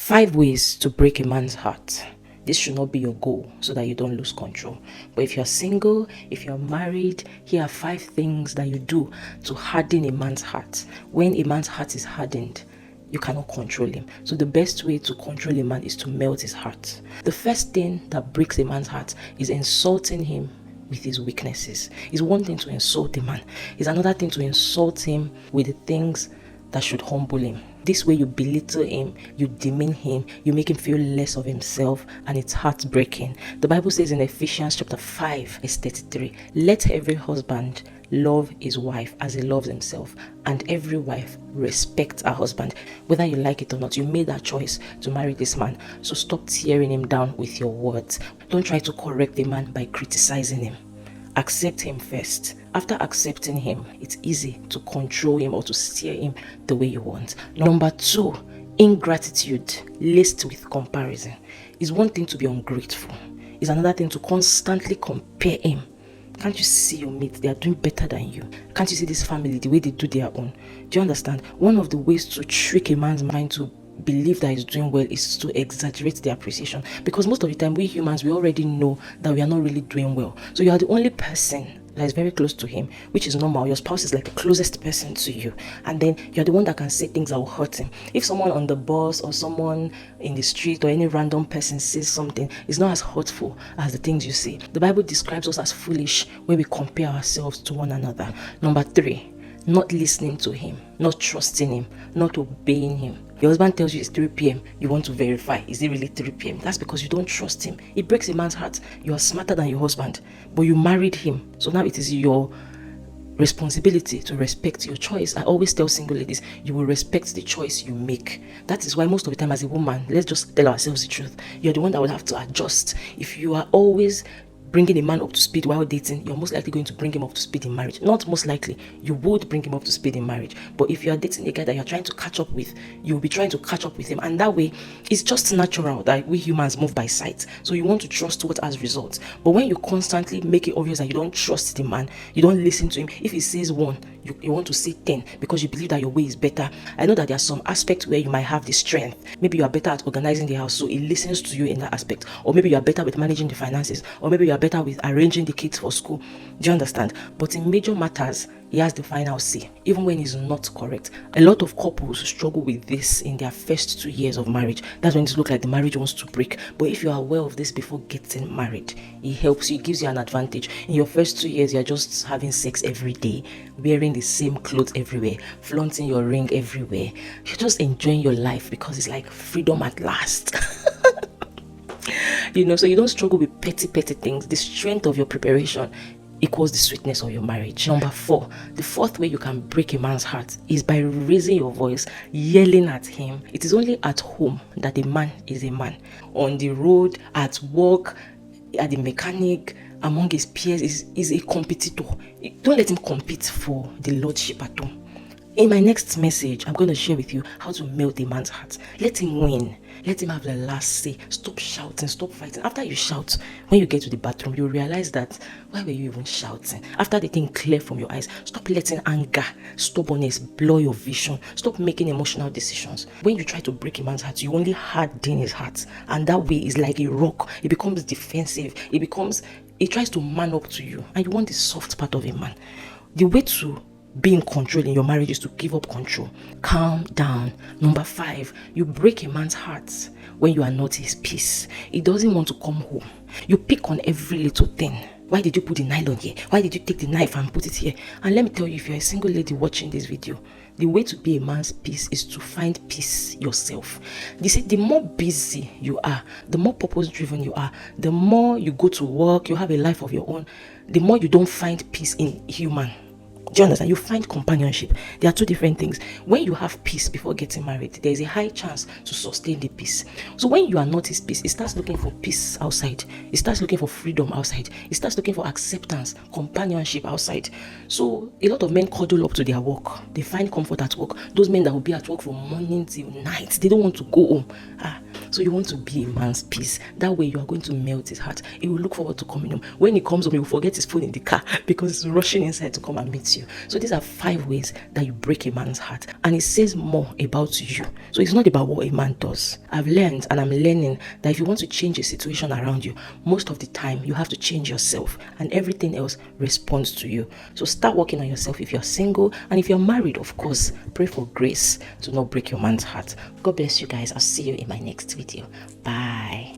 5 ways to break a man's heart. This should not be your goal so that you don't lose control. But if you're single, if you're married, here are 5 things that you do to harden a man's heart. When a man's heart is hardened, you cannot control him. So the best way to control a man is to melt his heart. The first thing that breaks a man's heart is insulting him with his weaknesses. It's one thing to insult a man. It's another thing to insult him with the things that should humble him. This way you belittle him, you demean him, you make him feel less of himself, and it's heartbreaking. The Bible says in Ephesians chapter 5 verse 33, let every husband love his wife as he loves himself, and every wife respect her husband. Whether you like it or not, you made that choice to marry this man. So stop tearing him down with your words. Don't try to correct a man by criticizing him. Accept him first. After accepting him, it's easy to control him or to steer him the way you want. Number 2, ingratitude laced with comparison. It's one thing to be ungrateful. It's another thing to constantly compare him. Can't you see your mates? They are doing better than you. Can't you see this family, the way they do their own? Do you understand? One of the ways to trick a man's mind to believe that he's doing well is to exaggerate the appreciation, because most of the time we humans, we already know that we are not really doing well. So you are the only person that is very close to him, which is normal. Your spouse is like the closest person to you, and then you're the one that can say things that will hurt him. If someone on the bus or someone in the street or any random person says something, it's not as hurtful as the things you say. The Bible describes us as foolish when we compare ourselves to one another. Number 3, not listening to him, not trusting him, not obeying him. Your husband tells you it's 3 p.m. You want to verify, is it really 3 p.m.? That's because you don't trust him. It breaks a man's heart. You are smarter than your husband, but you married him. So now it is your responsibility to respect your choice. I always tell single ladies, you will respect the choice you make. That is why most of the time as a woman, let's just tell ourselves the truth, you're the one that will have to adjust. If you are always bringing a man up to speed while dating, you're most likely going to bring him up to speed in marriage. Not most likely, you would bring him up to speed in marriage. But if you're dating a guy that you're trying to catch up with, you'll be trying to catch up with him. And that way, it's just natural that we humans move by sight. So you want to trust what has results. But when you constantly make it obvious that you don't trust the man, you don't listen to him. If he says 1, you want to say 10 because you believe that your way is better. I know that there are some aspects where you might have the strength. Maybe you are better at organizing the house, so he listens to you in that aspect. Or maybe you are better with managing the finances. Or maybe you are better with arranging the kids for school. Do you understand? But in major matters, he has the final say, even when he's not correct. A lot of couples struggle with this in their first 2 years of marriage. That's when it looks like the marriage wants to break. But if you are aware of this before getting married, it helps you, it gives you an advantage. In your first 2 years, you're just having sex every day, wearing the same clothes everywhere, flaunting your ring everywhere. You're just enjoying your life because it's like freedom at last. So you don't struggle with petty things. The strength of your preparation equals the sweetness of your marriage. Number 4, the 4th way you can break a man's heart is by raising your voice, yelling at him. It is only at home that a man is a man. On the road, at work, at the mechanic, among his peers, is a competitor. Don't let him compete for the lordship at home. In my next message, I'm going to share with you how to melt a man's heart. Let him win. Let him have the last say. Stop shouting. Stop fighting. After you shout, when you get to the bathroom, you realize that, why were you even shouting? After the thing clear from your eyes, stop letting anger, stubbornness blur your vision. Stop making emotional decisions. When you try to break a man's heart, you only harden his heart. And that way is like a rock. It becomes defensive. It tries to man up to you. And you want the soft part of a man. The way to be in control in your marriage is to give up control. Calm down. Number 5, you break a man's heart when you are not his peace. He doesn't want to come home. You pick on every little thing. Why did you put the nylon here? Why did you take the knife and put it here? And let me tell you, if you're a single lady watching this video, the way to be a man's peace is to find peace yourself. You see, the more busy you are, the more purpose-driven you are, the more you go to work, you have a life of your own, the more you don't find peace in human. Do you understand? You find companionship. There are 2 different things. When you have peace before getting married, there is a high chance to sustain the peace. So when you are not his peace, he starts looking for peace outside. He starts looking for freedom outside. He starts looking for acceptance, companionship outside. So a lot of men cuddle up to their work. They find comfort at work. Those men that will be at work from morning till night, they don't want to go home. So So you want to be a man's peace. That way you are going to melt his heart. He will look forward to coming home. When he comes home, he will forget his phone in the car because he's rushing inside to come and meet you. So these are 5 ways that you break a man's heart. And it says more about you. So it's not about what a man does. I've learned and I'm learning that if you want to change a situation around you, most of the time you have to change yourself and everything else responds to you. So start working on yourself if you're single, and if you're married, of course, pray for grace to not break your man's heart. God bless you guys. I'll see you in my next video. Bye.